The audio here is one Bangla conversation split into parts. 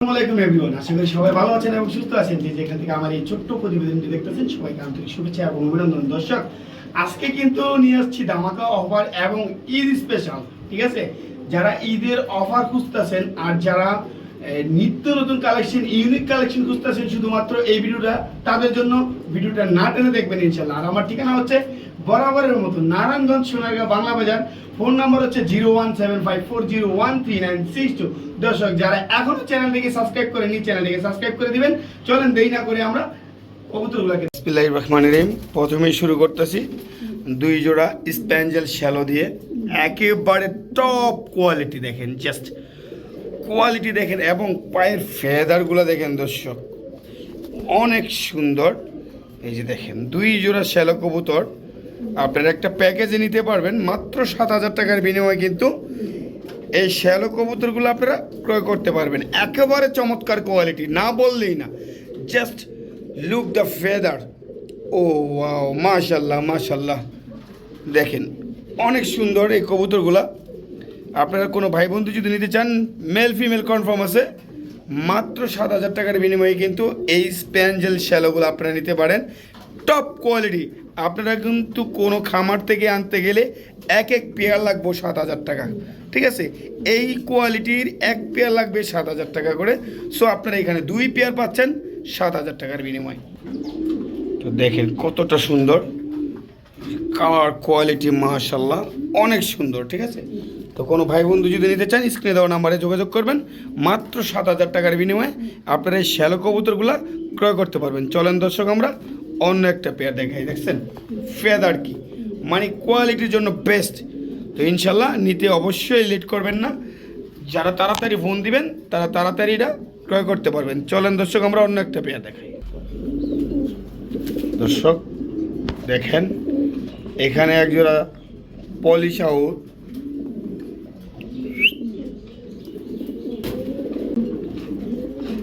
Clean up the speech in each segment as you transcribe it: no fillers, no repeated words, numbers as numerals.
আসসালামু আলাইকুম এভরিওয়ান, আশা করি সবাই ভালো আছেন এবং সুস্থ আছেন। যে যেখান থেকে আমার এই ছোট্ট প্রতিবেদনটি দেখতেছেন সবাইকে আন্তরিক শুভেচ্ছা এবং অভিনন্দন। দর্শক, আজকে কিন্তু নিয়ে আসছি ধামাকা অফার এবং ঈদ স্পেশাল। ঠিক আছে, যারা ঈদের অফার খুঁজতেছেন আর যারা নিত্য নতুন কালেকশন, ইউনিক কালেকশন খুঁজতেছেন শুধুমাত্র এই ভিডিওটা তাদের জন্য। ভিডিওটা না টেনে দেখবেন ইনশাল্লাহ। আর আমার ঠিকানা হচ্ছে বরাবরের মতো নারায়ণগঞ্জ সোনারগাঁও বাংলা বাজার। ফোন নাম্বার হচ্ছে 01754013962। দর্শক, যারা এখনো চ্যানেলটিকে সাবস্ক্রাইব করেনি চ্যানেলটিকে সাবস্ক্রাইব করে দিবেন। চলেন দেরি না করে আমরা কবুতরগুলোকে বিসমিল্লাহির রহমানির রহিম প্রথমেই শুরু করতেছি দুই জোড়া স্প্যাঞ্জেল শ্যালো দিয়ে। একেবারে টপ কোয়ালিটি, দেখেন জাস্ট কোয়ালিটি দেখেন এবং পায়ের ফেদারগুলো দেখেন দর্শক, অনেক সুন্দর। এই যে দেখেন দুই জোড়া শ্যালো কবুতর আপনারা একটা প্যাকেজে নিতে পারবেন মাত্র 7,000 টাকার বিনিময়ে। কিন্তু এই শ্যালো কবুতরগুলো আপনারা ক্রয় করতে পারবেন। একেবারে চমৎকার কোয়ালিটি, না বললেই না। Just look the feather, oh wow, মাশাল্লাহ মাশাল্লাহ, দেখেন অনেক সুন্দর এই কবুতরগুলা। আপনারা কোনো ভাই বন্ধু যদি নিতে চান, মেল ফিমেল কনফার্ম আছে, মাত্র 7,000 টাকার বিনিময়ে কিন্তু এই স্প্যাঞ্জেল শ্যালোগুলো আপনারা নিতে পারেন। Top quality. আপনারা কিন্তু কোনো খামার থেকে আনতে গেলে এক পেয়ার লাগবে 7,000 টাকা। ঠিক আছে, এই কোয়ালিটির এক পেয়ার লাগবে 7,000 টাকা করে। সো আপনারা এখানে 2 পেয়ার পাচ্ছেন 7,000 টাকার বিনিময়ে। তো দেখেন কতটা সুন্দর কালার কোয়ালিটি, মাশাল্লাহ অনেক সুন্দর। ঠিক আছে, তো কোনো ভাই বন্ধু যদি নিতে চান স্ক্রিনে দেওয়া নাম্বারে যোগাযোগ করবেন। মাত্র 7,000 টাকার বিনিময়ে আপনারা এই শ্যালো কবুতরগুলো ক্রয় করতে পারবেন। চলেন দর্শক, আমরা অন্য একটা পেয়ার দেখাই। দেখছেন ফেদার কি, মানে কোয়ালিটির জন্য বেস্ট। তো ইনশাল্লাহ নিতে অবশ্যই লেট করবেন না। যারা তাড়াতাড়ি ফোন দিবেন তারা তাড়াতাড়ি এটা ক্রয় করতে পারবেন। চলেন দর্শক, আমরা অন্য একটা পেয়ার দেখাই। দর্শক দেখেন এখানে একজোড়া পলিশাউর,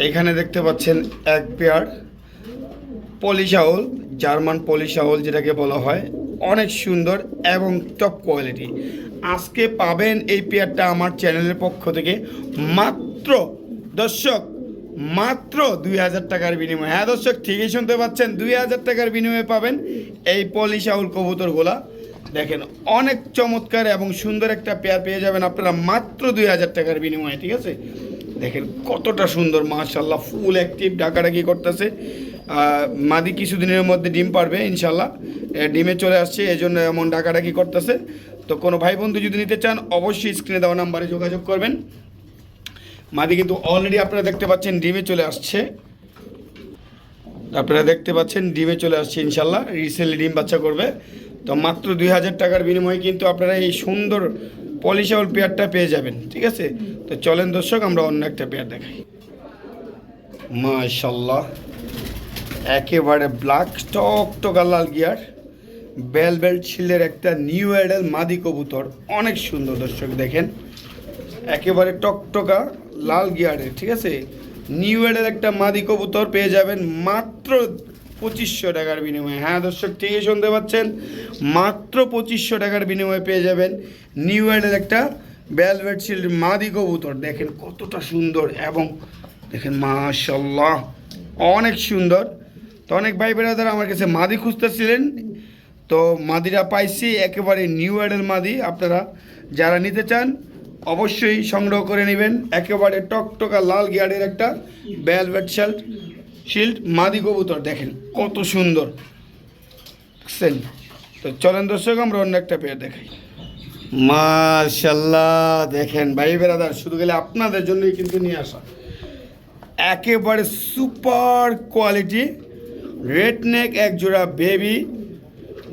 এখানে দেখতে পাচ্ছেন এক পেয়ার পলিশাউল, জার্মান পলিশাউল যেটাকে বলা হয়, অনেক সুন্দর এবং টপ কোয়ালিটি। আজকে পাবেন এই পেয়ারটা আমার চ্যানেলের পক্ষ থেকে মাত্র দর্শক মাত্র 2,000 টাকার বিনিময়ে। হ্যাঁ দর্শক, ঠিকই শুনতে পাচ্ছেন, 2,000 টাকার বিনিময়ে পাবেন এই পলিশাউল কবুতরগুলা। দেখেন অনেক চমৎকার এবং সুন্দর একটা পেয়ার পেয়ে যাবেন আপনারা মাত্র 2,000 টাকার বিনিময়ে। ঠিক আছে, দেখেন কতটা সুন্দর, মাশাল্লাহ ফুল অ্যাক্টিভ, ডাকাডাকি করতেছে। মাদি কিছুদিনের মধ্যে ডিম পারবে ইনশাল্লাহ, ডিমে চলে আসছে, এই জন্য এমন ডাকাডাকি করতেছে। তো কোনো ভাই বন্ধু যদি নিতে চান অবশ্যই স্ক্রিনে দেওয়া নাম্বারে যোগাযোগ করবেন। মাদি কিন্তু অলরেডি আপনারা দেখতে পাচ্ছেন ডিমে চলে আসছে, আপনারা দেখতে পাচ্ছেন ডিমে চলে আসছে ইনশাল্লাহ, রিসেন্টলি ডিম বাচ্চা করবে। তো মাত্র 2,000 টাকার বিনিময়ে কিন্তু আপনারা এই সুন্দর পলিশাউল পেয়ারটা পেয়ে যাবেন। ঠিক আছে, তো চলেন দর্শক, আমরা অন্য একটা পেয়ার দেখাই। মাশাল্লাহ একেবারে ব্ল্যাক টকটকা লাল গিয়ার বেলবেল্ট শিলের একটা নিউ অ্যাডেল মাদি কবুতর, অনেক সুন্দর। দর্শক দেখেন একেবারে টকটকা লাল গিয়ারের, ঠিক আছে, নিউ অ্যাডেল একটা মাদি কবুতর পেয়ে যাবেন মাত্র 2,500 টাকার বিনিময়ে। হ্যাঁ দর্শক, ঠিকই শুনতে পাচ্ছেন, মাত্র 2,500 টাকার বিনিময়ে পেয়ে যাবেন নিউ অ্যাডেল একটা বেলভেট শিল্ড মাদি কবুতর। দেখেন কতটা সুন্দর এবং দেখেন মাশাল্লাহ অনেক সুন্দর। তো অনেক ভাই বেড়াদার আমার কাছে মাদি খুঁজতেছিলেন, তো মাদিরা পাইছি, একেবারে নিউ অ্যাডেল মাদি। আপনারা যারা নিতে চান অবশ্যই সংগ্রহ করে নেবেন। একেবারে টকটকা লাল গিয়ারের একটা বেলভেট শিল্ড মাদি কবুতর, দেখেন কত সুন্দর। দেখছেন, তো চলেন দর্শক, আমরা অন্য একটা পেয়ার দেখাই। মাশাল্লাহ দেখেন ভাই বেড়াদার, শুধু গেলে আপনাদের জন্যই কিন্তু নিয়ে আসা। একেবারে সুপার কোয়ালিটি রেড নেক এক জোড়া বেবি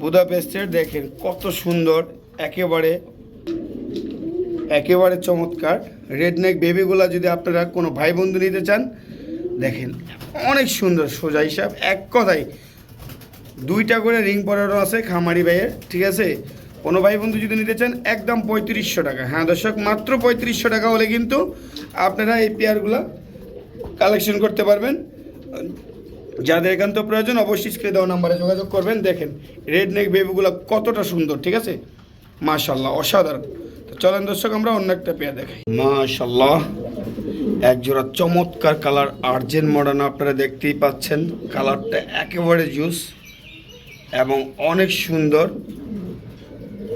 বুদাপেস্টের, দেখেন কত সুন্দর, একেবারে চমৎকার রেড নেক বেবিগুলা। যদি আপনারা কোনো ভাই বন্ধু নিতে চান, দেখেন অনেক সুন্দর, সোজা হিসাব, এক কথায় 2টা করে রিং পরানো আছে খামারি ভাইয়ের। ঠিক আছে, কোনো ভাই বন্ধু যদি নিতে চান একদম 3,500 টাকা। হ্যাঁ দর্শক, মাত্র 3,500 টাকা হলে কিন্তু আপনারা এই পেয়ারগুলা কালেকশন করতে পারবেন। যাদের একান্ত প্রয়োজন অবশ্যই স্ক্রিনে দেওয়া নাম্বারে যোগাযোগ করবেন। দেখেন রেড নেক বেবিগুলো কতটা সুন্দর, ঠিক আছে, মাশাল্লাহ অসাধারণ। তো চলেন দর্শক, আমরা অন্য একটা পেয়ার দেখাই। মাশাল্লাহ এক জোড়া চমৎকার কালার আর্জেন্ট মডার্ন, আপনারা দেখতেই পাচ্ছেন কালারটা একেবারে জুস এবং অনেক সুন্দর।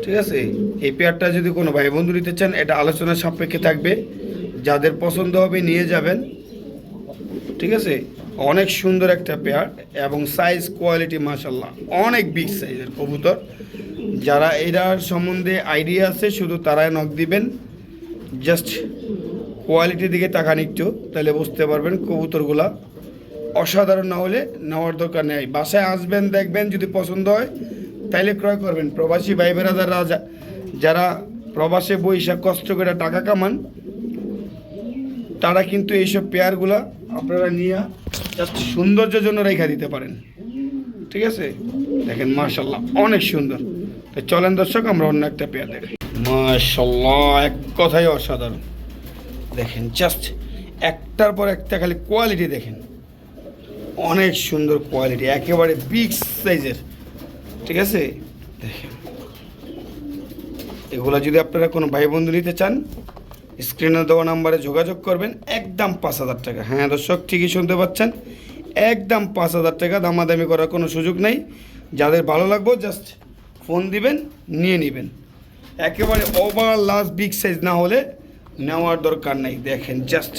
ঠিক আছে, এই পেয়ারটা যদি কোনো ভাই বন্ধু নিতে চান এটা আলোচনার সাপেক্ষে থাকবে, যাদের পছন্দ হবে নিয়ে যাবেন। ঠিক আছে, অনেক সুন্দর একটা পেয়ার এবং সাইজ কোয়ালিটি মাশাল্লাহ অনেক বিগ সাইজের কবুতর। যারা এটার সম্বন্ধে আইডিয়া আছে শুধু তারাই নক দিবেন, জাস্ট কোয়ালিটির দিকে তাকান একটু, তাহলে বুঝতে পারবেন কবুতরগুলা অসাধারণ না হলে নেওয়ার দরকার নেই। বাসায় আসবেন, দেখবেন, যদি পছন্দ হয় তাইলে ক্রয় করবেন। প্রবাসী ভাই বেরাদাররা যারা প্রবাসে বৈশাখ কষ্ট করে টাকা কামান, তারা কিন্তু এইসব পেয়ারগুলা আপনারা নিয়ে জাস্ট সৌন্দর্যের জন্য রেখা দিতে পারেন। ঠিক আছে, দেখেন মাশাল্লাহ অনেক সুন্দর। তো চলেন দর্শক আমরা অন্য একটা পেয়ার দেখি। মাশাল্লাহ এক কথাই অসাধারণ, দেখেন জাস্ট একটার পর একটা খালি কোয়ালিটি দেখেন, অনেক সুন্দর কোয়ালিটি, একেবারে বিগ সাইজের। ঠিক আছে, দেখেন এগুলা যদি আপনারা কোনো ভাই বন্ধু নিতে চান স্ক্রিনে দেওয়া নাম্বারে যোগাযোগ করবেন, একদম 5,000 টাকা। হ্যাঁ দর্শক ঠিকই শুনতে পাচ্ছেন, একদম 5,000 টাকা, দামাদামি করার কোনো সুযোগ নেই। যাদের ভালো লাগবে জাস্ট ফোন দিবেন, নিয়ে নেবেন। একেবারে ওভার লার্জ বিগ সাইজ না হলে নেওয়ার দরকার নেই। দেখেন জাস্ট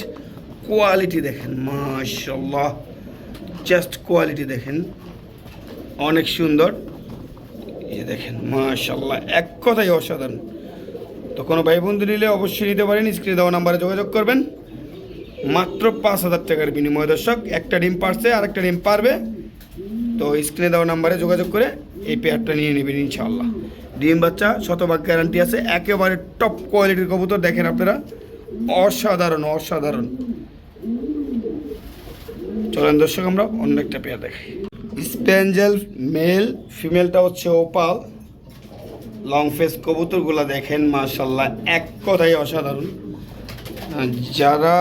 কোয়ালিটি দেখেন মাশাল্লাহ, জাস্ট কোয়ালিটি দেখেন অনেক সুন্দর। এই দেখেন মাশাল্লাহ এক কথাই অসাধারণ। তো কোনো ভাই বন্ধু নিলে অবশ্যই নিতে পারেন, স্ক্রিনে দেওয়া নাম্বারে যোগাযোগ করবেন। মাত্র 5,000 টাকার বিনিময় দর্শক, একটা ডিম পারছে আর একটা ডিম পারবে। তো স্ক্রিনে দেওয়া নাম্বারে যোগাযোগ করে এই পেয়ারটা নিয়ে নেবেন ইনশাআল্লাহ। ডিম বাচ্চা শতভাগ গ্যারান্টি আছে, একেবারে টপ কোয়ালিটির কবুতর। দেখেন আপনারা অসাধারণ অসাধারণ। চলেন দর্শক আমরা অন্য একটা পেয়ার দেখি। স্প্যাঞ্জেল মেল, ফিমেলটা হচ্ছে ওপাল। লং ফেস কবুতরগুলো দেখেন মাশাল্লাহ এক কথাই অসাধারণ। যারা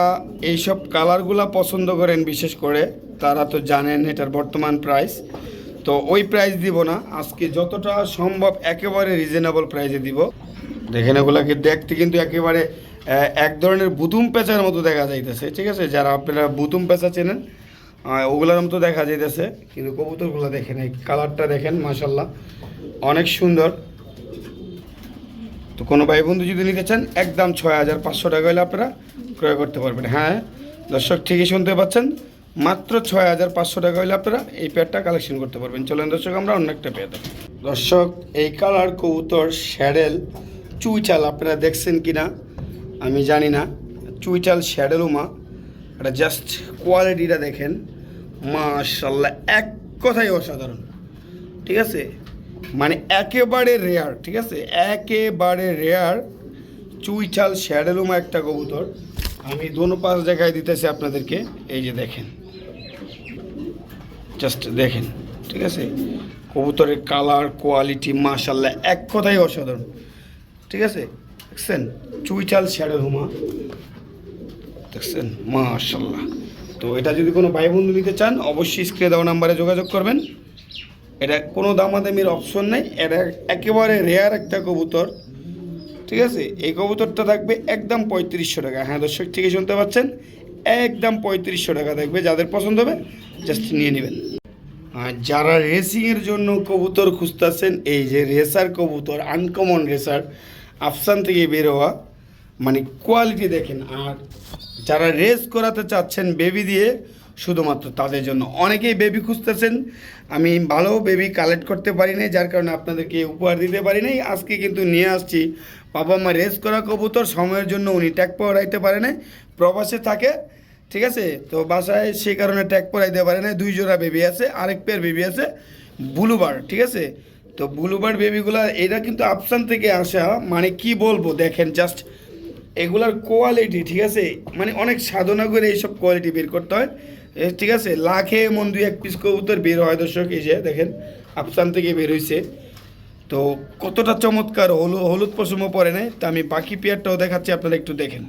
এইসব কালারগুলা পছন্দ করেন বিশেষ করে তারা তো জানেন এটার বর্তমান প্রাইস। তো ওই প্রাইস দিব না, আজকে যতটা সম্ভব একেবারে রিজনেবল প্রাইসে দিব। দেখেন এগুলাকে দেখতে কিন্তু একেবারে এক ধরনের বুতুম পেঁচার মতো দেখা যাইতেছে। ঠিক আছে, যারা আপনারা বুতুম পেঁচা চেনেন ওগুলোর মতো দেখা যাইতেছে, কিন্তু কবুতরগুলো দেখেন এই কালারটা দেখেন মাশাল্লাহ অনেক সুন্দর। তো কোনো ভাই বন্ধু যদি নিতে চান একদম 6,500 টাকা হলে আপনারা ক্রয় করতে পারবেন। হ্যাঁ দর্শক ঠিকই শুনতে পাচ্ছেন, মাত্র 6,500 টাকা হলে আপনারা এই পেয়ারটা কালেকশন করতে পারবেন। চলেন দর্শক আমরা অন্য একটা পেয়ার দেখি। দর্শক এই কালার কবুতর শ্যাডেল চুইচাল আপনারা দেখছেন কি না আমি জানি না, চুইচাল শ্যাডেল উমা, এটা জাস্ট কোয়ালিটিটা দেখেন মাশাল্লাহ এক কথাই অসাধারণ। ঠিক আছে, মানে একেবারে রেয়ার। ঠিক আছে, একেবারে রেয়ার চুইচাল শ্যাডেলুমা একটা কবুতর। আমি দোনো পাশ দেখাই দিতেছি আপনাদেরকে, এই যে দেখেন জাস্ট দেখেন। ঠিক আছে, কবুতরের কালার কোয়ালিটি মাশাল্লাহ এক কথাই অসাধারণ। ঠিক আছে, দেখছেন চুইচাল শ্যাডেলুমা দেখছেন মাশাল্লাহ। তো এটা যদি কোনো ভাই বন্ধু নিতে চান অবশ্যই স্ক্রিনে দেওয়া নাম্বারে যোগাযোগ করবেন। এটা কোনো দামাদামির অপশন নেই, এটা একেবারে রেয়ার একটা কবুতর। ঠিক আছে, এই কবুতরটা থাকবে একদম 3500 টাকা। হ্যাঁ দর্শক ঠিকই শুনতে পাচ্ছেন, একদম 3500 টাকা থাকবে। যাদের পছন্দ হবে জাস্ট নিয়ে নেবেন। আর যারা রেসিংয়ের জন্য কবুতর খুঁজতেছেন, এই যে রেসার কবুতর, আনকমন রেসার, আফসান থেকে বের হওয়া, মানে কোয়ালিটি দেখেন। আর যারা রেস করাতে চাচ্ছেন বেবি দিয়ে, শুধুমাত্র তাদের জন্য। অনেকেই বেবি খুঁজতেছেন, আমি ভালো বেবি কালেক্ট করতে পারি নাই, যার কারণে আপনাদেরকে উপহার দিতে পারি নাই। আজকে কিন্তু নিয়ে আসছি বাবা মা রেস করা কবুতর। সময়ের জন্য উনি ট্যাগ পরাইতে পারে নাই, প্রবাসে থাকে। ঠিক আছে, তো বাসায় সেই কারণে ট্যাগ পরাইতে পারে না। 2 জোড়া বেবি আছে, আরেক পেয়ার বেবি আছে ব্লুবার। ঠিক আছে, তো ব্লুবার বেবিগুলা এটা কিন্তু আফসান থেকে আসা, মানে কি বলবো দেখেন জাস্ট এগুলার কোয়ালিটি। ঠিক আছে, মানে অনেক সাধনা করে এইসব কোয়ালিটি বের করতে হয়। ঠিক আছে, লাখে মন 2-1 পিস কবুতর বের হয় দর্শক। এই যে দেখেন আফসান থেকে বের হয়েছে, তো কতটা চমৎকার। হলুদ পশমও পরে নাই। তো আমি বাকি পেয়ারটাও দেখাচ্ছি, আপনারা একটু দেখেন।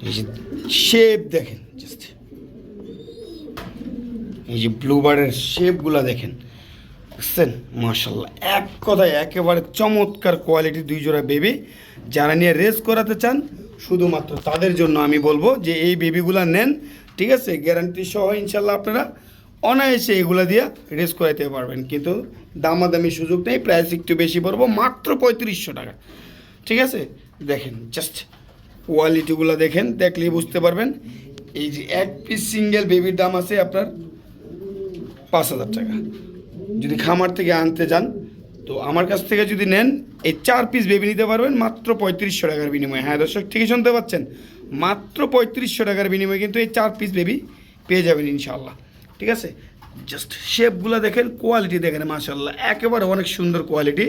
এই যে শেপ দেখেন জাস্ট, এই যে ব্লুবার্ডের শেপগুলা দেখেন, বুঝছেন মাশাল্লাহ এক কথায় একেবারে চমৎকার কোয়ালিটি। 2 জোড়া বেবি, যারা নিয়ে রেস করাতে চান শুধুমাত্র তাদের জন্য আমি বলবো যে এই বেবিগুলা নেন, ঠিক আছে, গ্যারান্টি সহ ইনশাল্লাহ আপনারা অনায়াসে এগুলা দিয়ে রেস করাইতে পারবেন, কিন্তু দামাদামি সুযোগ নেই, প্রাইস একটু বেশি পড়বো, মাত্র 3500 টাকা, ঠিক আছে। দেখেন জাস্ট কোয়ালিটিগুলো দেখেন, দেখলেই বুঝতে পারবেন। এই যে এক পিস সিঙ্গেল বেবির দাম আছে আপনার 5000 টাকা। যদি খামার থেকে আনতে যান তো আমার কাছ থেকে যদি নেন এই 4 পিস বেবি নিতে পারবেন মাত্র 3500 টাকার বিনিময়ে। হ্যাঁ দর্শক, ঠিকই শুনতে পাচ্ছেন, মাত্র 3500 টাকার বিনিময়ে কিন্তু এই 4 পিস বেবি পেয়ে যাবেন ইনশাআল্লাহ, ঠিক আছে। জাস্ট শেপগুলো দেখেন, কোয়ালিটি দেখেন, মাশাআল্লাহ একেবারে অনেক সুন্দর কোয়ালিটি।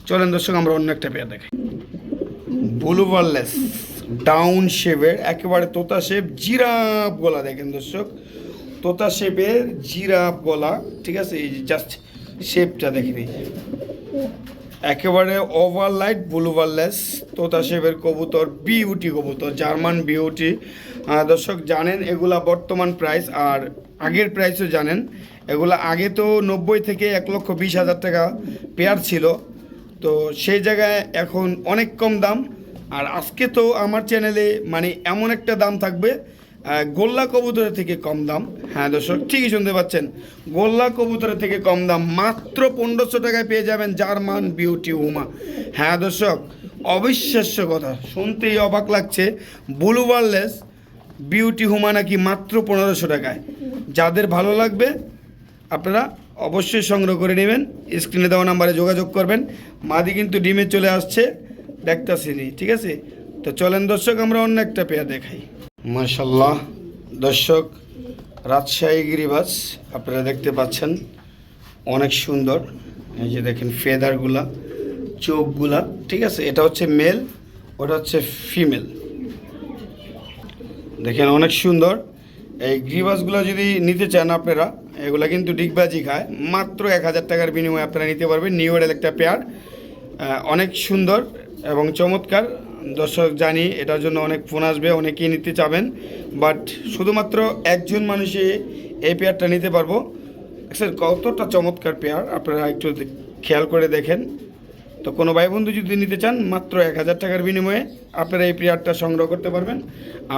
চলেন দর্শক আমরা অন্য একটা পেয়ার দেখাই। ব্লুভারলেস ডাউন শেপের একেবারে তোতা শেপ জিরাফ গলা দেখেন দর্শক, তোতা শেপের জিরাফ গলা, ঠিক আছে। এই যে জাস্ট শেপটা দেখেন, এই যে একেবারে ওভারলাইট ব্লুভারলেস তোতা শেপের কবুতর, বিউটি কবুতর, জার্মান বিউটি। দর্শক জানেন এগুলা বর্তমান প্রাইস আর আগের প্রাইসও জানেন, এগুলা আগে তো 90 থেকে 1,20,000 টাকা পেয়ার ছিল, তো সেই জায়গায় এখন অনেক কম দাম। আর আজকে তো আমার চ্যানেলে মানে এমন একটা দাম থাকবে, গোল্লা কবুতরের থেকে কম দাম। হ্যাঁ দর্শক, ঠিকই শুনতে পাচ্ছেন, গোল্লা কবুতরের থেকে কম দাম, মাত্র 1500 টাকায় পেয়ে যাবেন জার্মান বিউটি হুমা। হ্যাঁ দর্শক, অবিশ্বাস্য কথা, শুনতেই অবাক লাগছে, ব্লুভারলেস বিউটি হুমা নাকি মাত্র 1500 টাকায়। যাদের ভালো লাগবে আপনারা অবশ্যই সংগ্রহ করে নেবেন, স্ক্রিনে দেওয়া নাম্বারে যোগাযোগ করবেন। মাদি কিন্তু ডিমে চলে আসছে, দেখতেছিনি, ঠিক আছে। তো চলেন দর্শক আমরা অন্য একটা পেয়ার দেখাই। মাশাআল্লাহ দর্শক, রাজশাহী গিরিবাজ আপনারা দেখতে পাচ্ছেন, অনেক সুন্দর। এই যে দেখেন ফেদারগুলা, চোখগুলা, ঠিক আছে। এটা হচ্ছে মেল, ওটা হচ্ছে ফিমেল, দেখেন অনেক সুন্দর। এই গিরিবাজগুলো যদি নিতে চান আপনারা, এগুলা কিন্তু ডিগবাজি খায়, মাত্র 1000 টাকার বিনিময়ে আপনারা নিতে পারবেন। নিউ এডেল একটা পেয়ার, অনেক সুন্দর এবং চমৎকার। দর্শক জানি এটার জন্য অনেক ফোন আসবে, অনেকেই নিতে চাবেন, বাট শুধুমাত্র একজন মানুষই এই পেয়ারটা নিতে পারবো। স্যার কতটা চমৎকার পেয়ার আপনারা একটু খেয়াল করে দেখেন। তো কোনো ভাই বন্ধু যদি নিতে চান মাত্র 1000 টাকার বিনিময়ে আপনারা এই পেয়ারটা সংগ্রহ করতে পারবেন।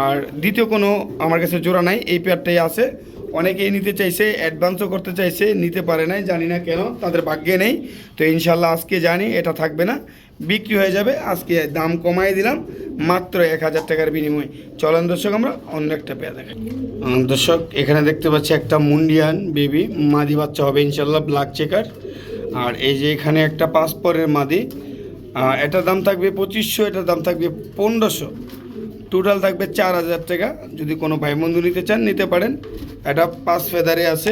আর দ্বিতীয় কোনো আমার কাছে জোড়া নাই, এই পেয়ারটাই আছে। অনেকেই নিতে চাইছে, অ্যাডভান্সও করতে চাইছে, নিতে পারে নাই, জানি না কেন, তাদের ভাগ্যে নেই। তো ইনশাল্লাহ আজকে জানি এটা থাকবে না, বিক্রি হয়ে যাবে। আজকে দাম কমাই দিলাম মাত্র 1000 টাকার বিনিময়ে। চলেন দর্শক আমরা অন্য একটা পেয়ার দেখাই। দর্শক এখানে দেখতে পাচ্ছি একটা মুন্ডিয়ান বেবি, মাদি বাচ্চা হবে ইনশাল্লাহ, ব্ল্যাক চেকার। আর এই যে এখানে একটা পাসপোর্টের মাদি, এটার দাম থাকবে 2500, এটার দাম থাকবে 1500, টোটাল থাকবে 4000 টাকা। যদি কোনো ভাই বন্ধু নিতে চান নিতে পারেন। এটা 5 ফেদারে আছে,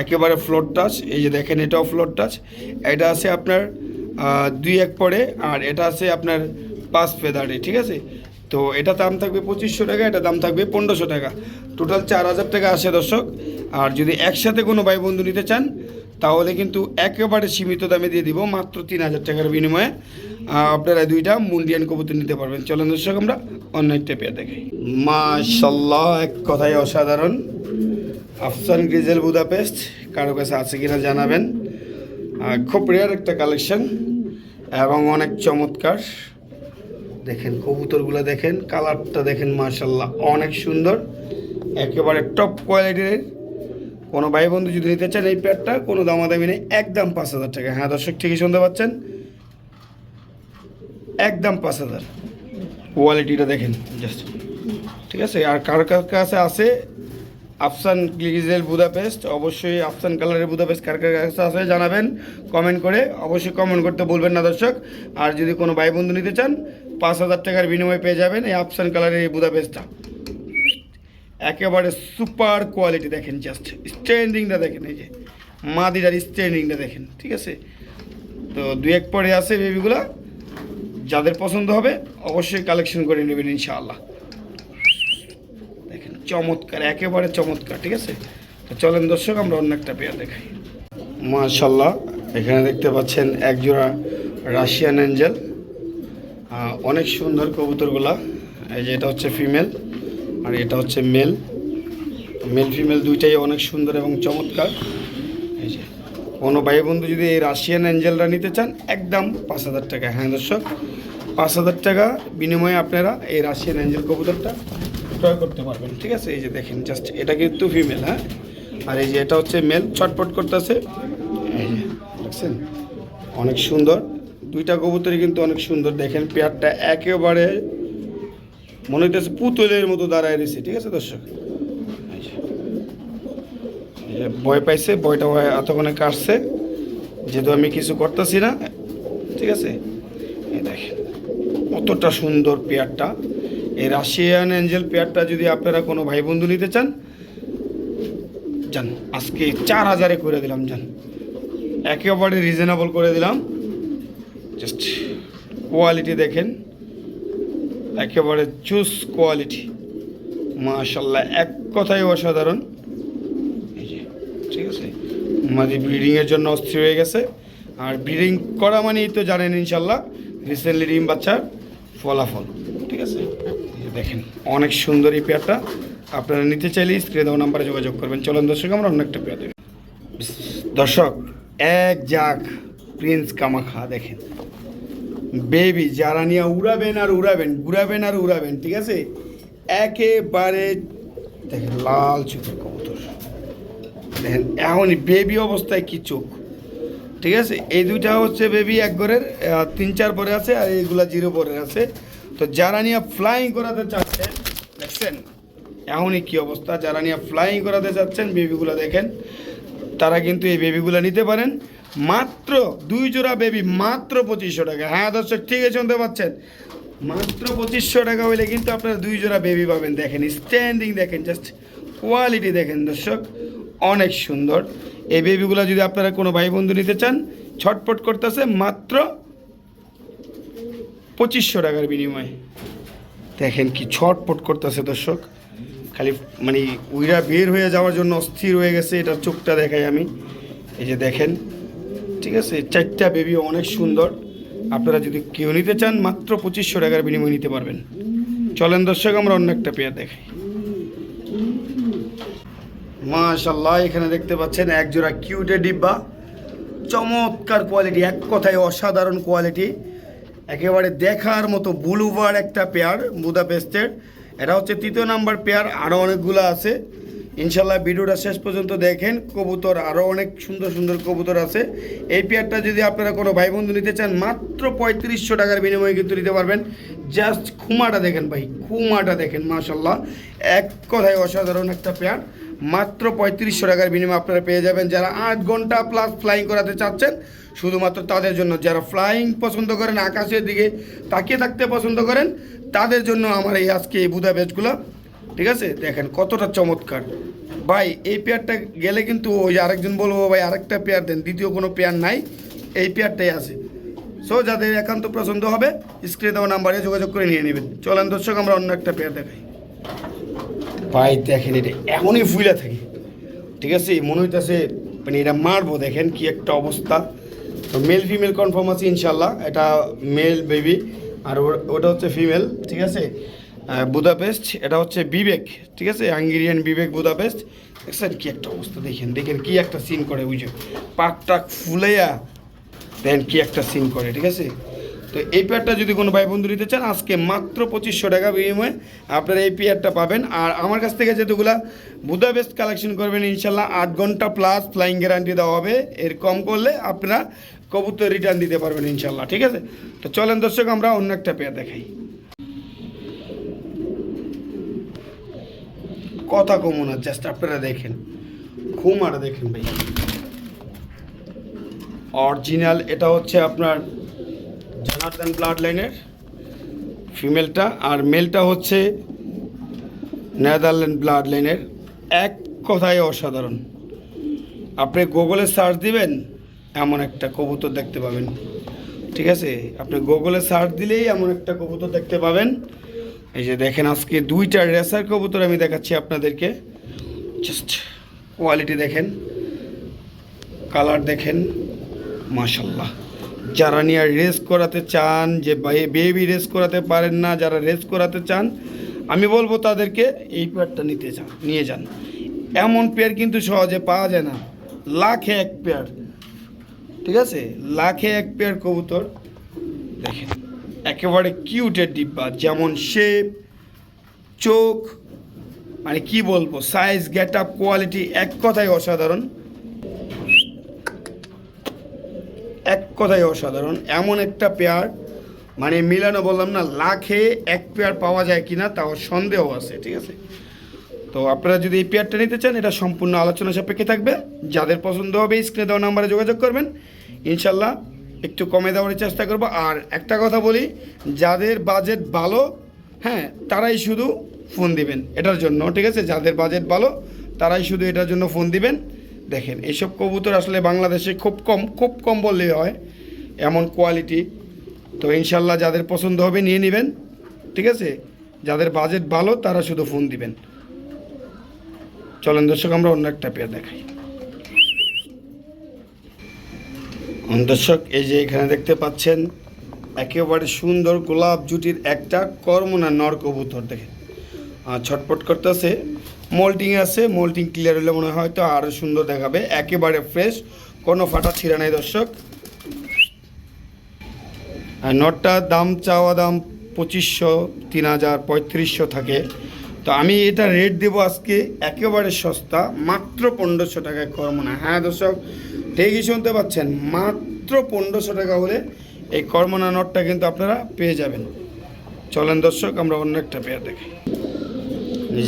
একেবারে ফ্লোর টাচ। এই যে দেখেন এটাও ফ্লোর টাচ, এটা আছে আপনার 2-1 পরে, আর এটা আছে আপনার 5 ফেদারে, ঠিক আছে। তো এটা দাম থাকবে 2500 টাকা, এটা দাম থাকবে 1500 টাকা, টোটাল 4000 টাকা আসে দর্শক। আর যদি একসাথে কোনো ভাই বন্ধু নিতে চান তাহলে কিন্তু একেবারে সীমিত দামে দিয়ে দিব, মাত্র 3000 টাকার বিনিময়ে আপনারা 2টা মুন্ডিয়ান কবুতর নিতে পারবেন। চলেন দর্শক আমরা অন্য একটা পেয়ার দেখাই। মাশাআল্লাহ, এক কথায় অসাধারণ আফসান গ্রিজেল বুদাপেস্ট, কারো কাছে আছে কিনা জানাবেন। খুব রেয়ার একটা কালেকশন এবং অনেক চমৎকার। দেখেন কবুতরগুলো দেখেন, কালারটা দেখেন, মাশাআল্লাহ অনেক সুন্দর, একেবারে টপ কোয়ালিটির। কোনো ভাই বন্ধু যদি নিতে চান এই পেয়ারটা, কোনো দামাদামি নেই, একদম 5000 টাকা। হ্যাঁ দর্শক, ঠিকই শুনতে পাচ্ছেন, একদম 5000। কোয়ালিটিটা দেখেন জাস্ট, ঠিক আছে। আর কার কাছে আছে আফসান গ্লিজেল বুদাপেস্ট, অবশ্যই আফসান কালারের বুদাপেস্ট কার কাছে আছে জানাবেন কমেন্ট করে, অবশ্যই কমেন্ট করতে বলবেন না দর্শক। আর যদি কোনো ভাই বন্ধু নিতে চান 5000 টাকার বিনিময়ে পেয়ে যাবেন এই আফসান কালারের এই বুদাপেস্টটা, একেবারে সুপার কোয়ালিটি। দেখেন জাস্ট স্ট্যান্ডিংটা দেখেন, এই যে মাদিটার স্ট্যান্ডিংটা দেখেন, ঠিক আছে। তো 2-1 পরে আছে বেবিগুলা, যাদের পছন্দ হবে অবশ্যই কালেকশন করে নেবেন ইনশাআল্লাহ। দেখেন চমৎকার, একেবারে চমৎকার, ঠিক আছে। তো চলেন দর্শক আমরা অন্য একটা পেয়ার দেখাই। মাশাআল্লাহ, এখানে দেখতে পাচ্ছেন একজোড়া রাশিয়ান অ্যাঞ্জেল, অনেক সুন্দর কবুতরগুলা। এই যে এটা হচ্ছে ফিমেল আর এটা হচ্ছে মেল, মেল ফিমেল দুইটাই অনেক সুন্দর এবং চমৎকার। এই যে কোনো ভাই বন্ধু যদি এই রাশিয়ান অ্যাঞ্জেলটা নিতে চান একদম 5000 টাকা। হ্যাঁ দর্শক, 5,000 টাকা বিনিময়ে আপনারা এই রাশিয়ান অ্যাঞ্জেল কবুতরটা ক্রয় করতে পারবেন। ঠিক আছে, এই যে দেখেন জাস্ট এটা কিন্তু ফিমেল, হ্যাঁ, আর এই যে এটা হচ্ছে মেল, ছটপট করতেছে, এই যে দেখছেন অনেক সুন্দর। দুইটা কবুতরই কিন্তু অনেক সুন্দর। দেখেন পেয়ারটা একেবারে মনে হইতেছে পুতুলের মতো দাঁড়ায় রয়েছে। ঠিক আছে দর্শক, এই যে ভয় পাইছে, ভয়টা এতক্ষণে কাটছে, যেহেতু আমি কিছু করতেছি না। ঠিক আছে, এই দেখেন কতটা সুন্দর পেয়ারটা। এই রাশিয়ান অ্যাঞ্জেল পেয়ারটা যদি আপনারা কোনো ভাই বন্ধু নিতে চান, যান আজকে 4,000-এ করে দিলাম, যান একেবারে রিজনেবল করে দিলাম। জাস্ট কোয়ালিটি দেখেন, একেবারে জুস কোয়ালিটি, মাশাল্লাহ, এক কথায় অসাধারণ। এই যে ঠিক আছে, আমাদের ব্রিডিংয়ের জন্য অস্থির হয়ে গেছে। আর ব্রিডিং করা মানেই তো জানেন ইনশাল্লাহ রিসেন্টলি ডিম বাচ্চার ফলাফল। ঠিক আছে, দেখেন অনেক সুন্দর এই পেয়ারটা। আপনারা নিতে চাইলে স্ক্রিনে দেওয়া নাম্বারে যোগাযোগ করবেন। চলুন দর্শক, আমরা অন্য একটা পেয়ার দেবেন। দর্শক, এক জাক প্রিন্স কামাখা দেখেন, বেবি, যারা নিয়ে উড়াবেন আর উড়াবেন, ঘুরাবেন আর উড়াবেন। ঠিক আছে, একেবারে দেখেন লাল চোখের কবুতর, দেখেন এখনই বেবি অবস্থায় কি চোখ। ঠিক আছে, এই দুইটা হচ্ছে বেবি এক ঘরের, 3-4 পরে আছে, আর এইগুলা 0 পরে আছে। তো যারা নিয়ে ফ্লাইং করাতে চাচ্ছেন, দেখছেন এখনই কি অবস্থা, যারা নিয়ে ফ্লাইং করাতে চাচ্ছেন বেবিগুলো দেখেন, তারা কিন্তু এই বেবিগুলো নিতে পারেন। মাত্র 2 জোড়া বেবি, মাত্র 2500 টাকা। হ্যাঁ দর্শক, ঠিক আছে, শুনতে পাচ্ছেন, মাত্র 2500 টাকা হইলে কিন্তু আপনারা 2 জোড়া বেবি পাবেন। দেখেন স্ট্যান্ডিং, দেখেন জাস্ট কোয়ালিটি দেখেন দর্শক, অনেক সুন্দর। এই বেবিগুলো যদি আপনারা কোনো ভাই বন্ধু নিতে চান, ছটপট করতেছে মাত্র 2500 টাকার বিনিময়ে। দেখেন কি ছটপট করতেছে দর্শক, খালি মানে উইরা বের হয়ে যাওয়ার জন্য অস্থির হয়ে গেছে। এটার চোখটা দেখাই আমি, এই যে দেখেন। ঠিক আছে, 4টা বেবি অনেক সুন্দর। আপনারা যদি কেউ নিতে চান, মাত্র 2500 টাকার বিনিময়ে নিতে পারবেন। চলেন দর্শক, আমরা অন্য একটা পেয়ার দেখাই। মাশাআল্লাহ, এখানে দেখতে পাচ্ছেন এক জোড়া কিউটের ডিব্বা, চমৎকার কোয়ালিটি, এক কথায় অসাধারণ কোয়ালিটি, একেবারে দেখার মতো বুলুভার একটা পেয়ার বুদাপেস্টের। এটা হচ্ছে 3য় নাম্বার পেয়ার, আরও অনেকগুলো আছে। ইনশাল্লাহ ভিডিওটা শেষ পর্যন্ত দেখেন, কবুতর আরও অনেক সুন্দর সুন্দর কবুতর আছে। এই পেয়ারটা যদি আপনারা কোনো ভাই বন্ধু নিতে চান, মাত্র 3500 টাকার বিনিময়ে কিন্তু নিতে পারবেন। জাস্ট খুমাটা দেখেন ভাই, খুমাটা দেখেন, মাশাল্লাহ, এক কথায় অসাধারণ একটা পেয়ার। মাত্র 3500 টাকার বিনিময়ে আপনারা পেয়ে যাবেন। যারা 8 ঘন্টা প্লাস ফ্লাইং করাতে চাচ্ছেন, শুধুমাত্র তাদের জন্য, যারা ফ্লাইং পছন্দ করেন, আকাশের দিকে তাকিয়ে থাকতে পছন্দ করেন, তাদের জন্য আমার এই আজকে এই বুদাপেস্টগুলো। ঠিক আছে, দেখেন কতটা চমৎকার ভাই। এই পেয়ারটা গেলে কিন্তু ওই যে আরেকজন বলবো ভাই আরেকটা পেয়ার দেন, দ্বিতীয় কোনো পেয়ার নাই, এই পেয়ারটাই আছে। সো যাদের একান্ত পছন্দ হবে, স্ক্রিনে দেওয়া নাম্বারে যোগাযোগ করে নিয়ে নেবেন। চলেন দর্শক, আমরা অন্য একটা পেয়ার দেখাই। ভাই দেখেন, এটা এমনই ফুইলা থাকে। ঠিক আছে, মনে হইতেছে মানে এটা মারবো। দেখেন কি একটা অবস্থা। তো মেল ফিমেল কনফার্ম আছে ইনশাল্লাহ। এটা মেল বেবি, আর ওটা হচ্ছে ফিমেল। ঠিক আছে, বুদাপেস্ট, এটা হচ্ছে বিবেক। ঠিক আছে, হাঙ্গেরিয়ান বিবেক বুদাপেস্ট। দেখছেন কি একটা অবস্থা, দেখেন দেখেন কি একটা সিন করে, বুঝে পাক টাক ফুলাইয়া দেখেন কি একটা সিন করে। ঠিক আছে, তো এই পেয়ারটা যদি কোনো ভাই বন্ধু নিতে চান, আজকে মাত্র 2500 টাকা বিনিময়ে আপনারা এই পেয়ারটা পাবেন। আর আমার কাছ থেকে যেগুলা বুদাপেস্ট কালেকশন করবেন, ইনশাল্লাহ 8 ঘন্টা প্লাস ফ্লাইং গ্যারান্টি দেওয়া হবে। এর কম করলে আপনারা কবুতর রিটার্ন দিতে পারবেন ইনশাল্লাহ। ঠিক আছে, তো চলেন দর্শক, আমরা অন্য একটা পেয়ার দেখাই। কথা কমো না, জাস্ট আপনারা দেখেন, খুমারা দেখেন ভাই, অরিজিনাল। এটা হচ্ছে আপনার জনার্দন ব্লাড লাইনের ফিমেলটা, আর মেলটা হচ্ছে নেদারল্যান্ড ব্লাড লাইনের। এক কথায় অসাধারণ। আপনি গুগলে সার্চ দিবেন, এমন একটা কবুতর দেখতে পাবেন। ঠিক আছে, আপনি গুগলে সার্চ দিলেই এমন একটা কবুতর দেখতে পাবেন। এই যে দেখেন, আজকে 2টা রেসার কবুতর আমি দেখাচ্ছি আপনাদেরকে। জাস্ট কোয়ালিটি দেখেন, কালার দেখেন, মাশাল্লাহ। যারা নিয়ে রেস করাতে চান, যে বেবি রেস করাতে পারেন না, যারা রেস করাতে চান, আমি বলবো তাদেরকে এই পেয়ারটা নিয়ে যান। এমন পেয়ার কিন্তু সহজে পাওয়া যায় না, লাখে এক পেয়ার। ঠিক আছে, লাখে এক পেয়ার কবুতর। দেখেন একেবারে কিউটের ডিব্বা, যেমন শেপ, চোখ, মানে কি বলবো, সাইজ, গেট আপ, কোয়ালিটি, এক কথায় অসাধারণ, এক কথায় অসাধারণ। এমন একটা পেয়ার মানে মিলানো, বললাম না, লাখে এক পেয়ার পাওয়া যায় কিনা তাও সন্দেহ আছে, ঠিক আছে। তো আপনারা যদি এই পেয়ারটা নিতে চান, এটা সম্পূর্ণ আলোচনা সাপেক্ষে থাকবে। যাদের পছন্দ হবে স্ক্রিনে দেওয়া নাম্বারে যোগাযোগ করবেন, ইনশাল্লাহ একটু কমে দেওয়ার চেষ্টা করবো। আর একটা কথা বলি, যাদের বাজেট ভালো, হ্যাঁ, তারাই শুধু ফোন দিবেন এটার জন্য, ঠিক আছে। যাদের বাজেট ভালো তারাই শুধু এটার জন্য ফোন দিবেন। দেখেন এইসব কবুতর আসলে বাংলাদেশে খুব কম বললেই হয়, এমন কোয়ালিটি। তো ইনশাল্লাহ যাদের পছন্দ হবে নিয়ে নেবেন, ঠিক আছে। যাদের বাজেট ভালো তারা শুধু ফোন দিবেন। চলেন দর্শক আমরা অন্য একটা পেয়ার দেখাই। দর্শক এই যে এখানে দেখতে পাচ্ছেন একেবারে সুন্দর গোলাপ জুটির একটা কর্মনা নর কবুতর, দেখেন ছটপট করতেছে, মোল্টিং আছে, মোল্টিং ক্লিয়ার হলে মনে হয় হয়তো আরও সুন্দর দেখাবে। একেবারে ফ্রেশ, কোনো ফাটা ছিঁড়া নাই দর্শক। আর নটটার দাম চাওয়া দাম 2500, 3000, 3500 থাকে। তো আমি এটা রেট দেবো আজকে একেবারে সস্তা, মাত্র 1500 টাকায় কর্মনা। হ্যাঁ দর্শক, ঠিকই শুনতে পাচ্ছেন, মাত্র 1500 টাকা হলে এই কর্মনা নটটা কিন্তু আপনারা পেয়ে যাবেন। চলেন দর্শক আমরা অন্য একটা পেয়ার দেখি।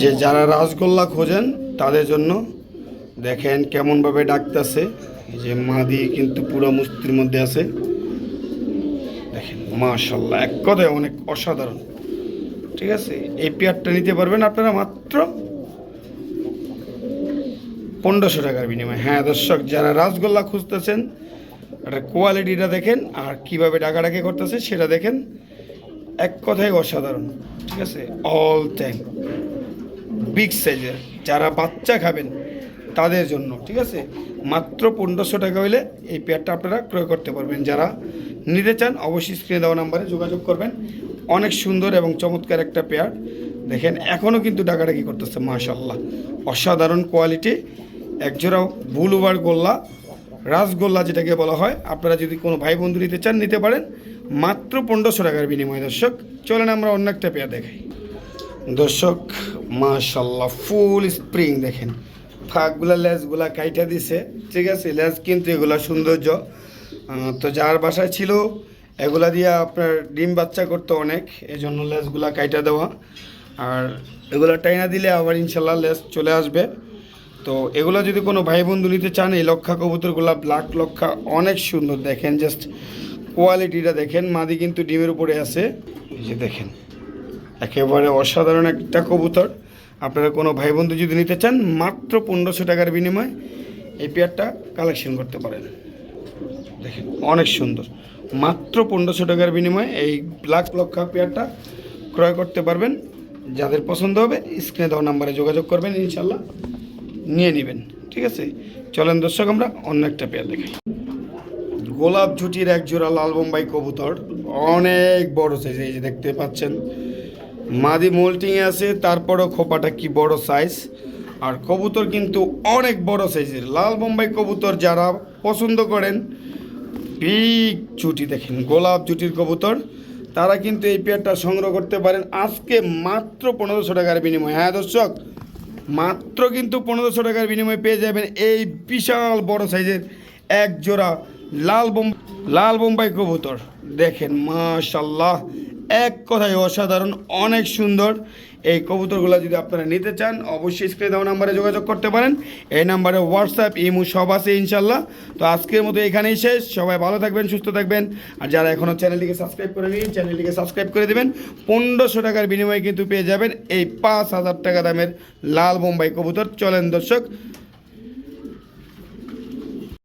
যে যারা রাসগোল্লা খোঁজেন তাদের জন্য দেখেন কেমনভাবে ডাকতেছে। যে মাদি কিন্তু পুরো মুস্তির মধ্যে আছে, দেখেন মাশাআল্লাহ, এক কথায় অনেক অসাধারণ, ঠিক আছে। এই পেয়ারটা নিতে পারবেন আপনারা মাত্র 1500 টাকার বিনিময়ে। হ্যাঁ দর্শক, যারা রাসগোল্লা খুঁজতেছেন, এটার কোয়ালিটিটা দেখেন আর কীভাবে ডাকাডাকি করতেছে সেটা দেখেন, এক কথায় অসাধারণ, ঠিক আছে। অল টাইম বিগ সাইজের, যারা বাচ্চা খাবেন তাদের জন্য, ঠিক আছে। মাত্র 1500 টাকা হইলে এই পেয়ারটা আপনারা ক্রয় করতে পারবেন। যারা নিতে চান অবশ্যই স্ক্রিনে দেওয়া নাম্বারে যোগাযোগ করবেন। অনেক সুন্দর এবং চমৎকার একটা পেয়ার, দেখেন এখনও কিন্তু ডাকাডাকি করতেছে, মাশাআল্লাহ, অসাধারণ কোয়ালিটি। একজোড়া বুল ওভার গোল্লা, রাসগোল্লা যেটাকে বলা হয়। আপনারা যদি কোনো ভাই বন্ধু নিতে চান নিতে পারেন মাত্র 1500 টাকার বিনিময়ে। দর্শক চলেন আমরা অন্য একটা পেয়ার দেখাই। দর্শক মাশাআল্লাহ, ফুল স্প্রিং, দেখেন ফাঁকগুলা লেজগুলা কাইটা দিছে, ঠিক আছে। লেজ কিন্তু এগুলা সৌন্দর্য। তো যার বাসায় ছিল এগুলা দিয়ে আপনার ডিম বাচ্চা করতো অনেক, এই জন্য লেজগুলা কাইটা দেওয়া। আর এগুলা টাইনা দিলে আবার ইনশাল্লাহ লেজ চলে আসবে। তো এগুলো যদি কোনো ভাই বন্ধু নিতে চান, এই লক্ষা কবুতরগুলা ব্ল্যাক লক্ষা অনেক সুন্দর, দেখেন জাস্ট কোয়ালিটিটা দেখেন। মাদি কিন্তু ডিমের উপরে আছে, এই যে দেখেন একেবারে অসাধারণ একটা কবুতর। আপনারা কোনো ভাই বন্ধু যদি নিতে চান মাত্র 1500 টাকার বিনিময়ে এই পেয়ারটা কালেকশন করতে পারেন। দেখেন অনেক সুন্দর, মাত্র 1500 টাকার বিনিময়ে এই ব্ল্যাক লক্ষা পেয়ারটা ক্রয় করতে পারবেন। যাদের পছন্দ হবে স্ক্রিনে দেওয়া নাম্বারে যোগাযোগ করবেন, ইনশাল্লাহ নিয়ে নেবেন, ঠিক আছে। চলেন দর্শক আমরা অন্য একটা পেয়ার দেখাই। গোলাপ ঝুটির এক জোড়া লাল বোম্বাই কবুতর, অনেক বড় সাইজ, এই যে দেখতে পাচ্ছেন। মাদি মোল্টিংয়ে আছে, তারপরও খোপাটা কি বড় সাইজ। আর কবুতর কিন্তু অনেক বড় সাইজের লাল বোম্বাই কবুতর যারা পছন্দ করেন, বিগ জুটি, দেখেন গোলাপ জুটির কবুতর, তারা কিন্তু এই পেয়ারটা সংগ্রহ করতে পারেন আজকে মাত্র 1500 টাকার বিনিময়ে। হ্যাঁ দর্শক, মাত্র কিন্তু 1500 টাকার বিনিময়ে পেয়ে যাবেন এই বিশাল বড় সাইজের এক জোড়া লাল বোম্বাই কবুতর। দেখেন মাশাআল্লাহ, এক কথায় অসাধারণ, অনেক সুন্দর। এই কবুতরগুলো যদি আপনারা নিতে চান অবশ্যই স্ক্রিনে দেওয়া নাম্বারে যোগাযোগ করতে পারেন। এই নাম্বারে হোয়াটসঅ্যাপ ইমো সব আছে ইনশাল্লাহ। তো আজকের মতো এখানেই শেষ। সবাই ভালো থাকবেন, সুস্থ থাকবেন। আর যারা এখনও চ্যানেলটিকে সাবস্ক্রাইব করে নিন, চ্যানেলটিকে সাবস্ক্রাইব করে দেবেন। 1500 টাকার বিনিময়ে কিন্তু পেয়ে যাবেন এই 5000 টাকা দামের লাল বোম্বাই কবুতর। চলেন দর্শক